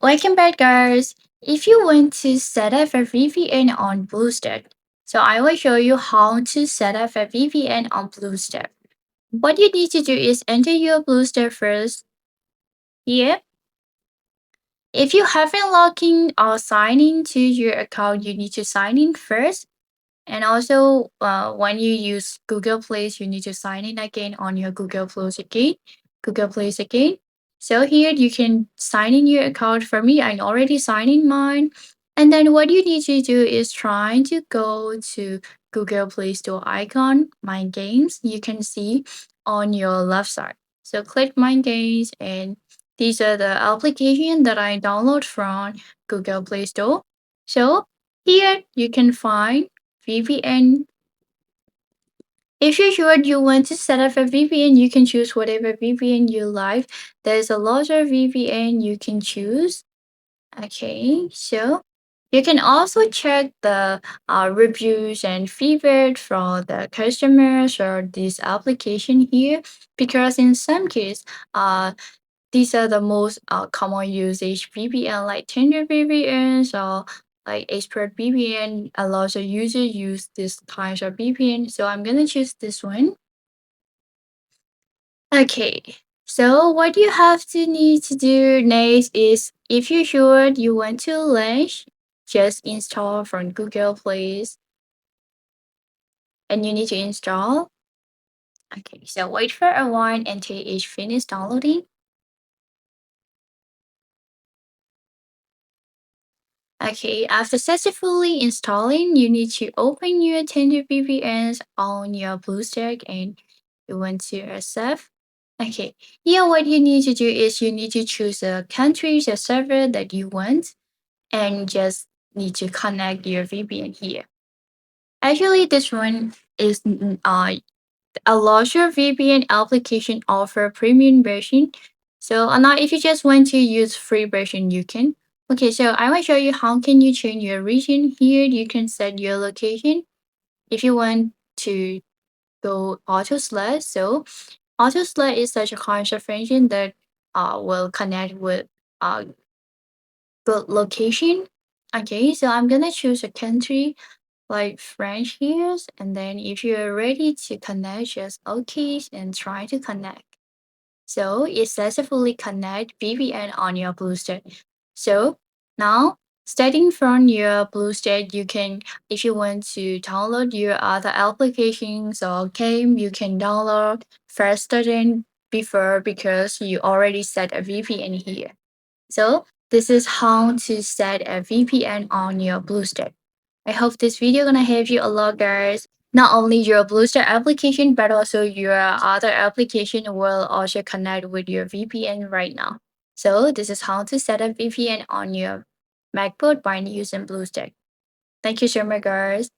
Welcome back, guys. If you want to set up a VPN on BlueStacks, so I will show you how to set up a VPN on BlueStacks. What you need to do is enter your BlueStacks first here. If you haven't logged in or signed in to your account, you need to sign in first. And also, when you use Google Play, you need to sign in again on your Google Plus again, Google Play again. So here you can sign in your account. For me, I already signed in mine. And then what you need to do is try to go to Google Play Store icon, My Games. You can see on your left side. So click My Games, and these are the application that I download from Google Play Store. So here you can find VPN. If you're sure you want to set up a VPN, you can choose whatever VPN you like. There's a lot of VPN you can choose. Okay, so you can also check the reviews and feedback from the customers or this application here, because in some case, these are the most common usage VPN, like Tinder VPNs or like Expert VPN. A lot of users use this kind of VPN. So I'm gonna choose this one. Okay. So what you have to need to do next is, if you're sure you want to launch, just install from Google Play, and you need to install. Okay, so wait for a while until it's finished downloading. Okay, after successfully installing, you need to open your Tinder VPNs on your BlueStack, and you want to accept. Okay, here what you need to do is you need to choose a country, the server that you want, and just need to connect your VPN here. Actually, this one is a larger VPN application offer premium version. So now if you just want to use free version, you can. Okay, so I will show you how can you change your region. Here you can set your location. If you want to go auto select, so auto select is such a concept function that will connect with the location. Okay, so I'm gonna choose a country like French here, and then if you're ready to connect, just OK and try to connect. So it successfully connect VPN on your BlueStack. So now, starting from your BlueStack, you can, if you want to download your other applications or game, you can download faster than before because you already set a VPN here. So this is how to set a VPN on your BlueStack. I hope this video gonna help you a lot, guys. Not only your BlueStack application, but also your other application will also connect with your VPN right now. So this is how to set up VPN on your MacBook by using BlueStack. Thank you so much, guys.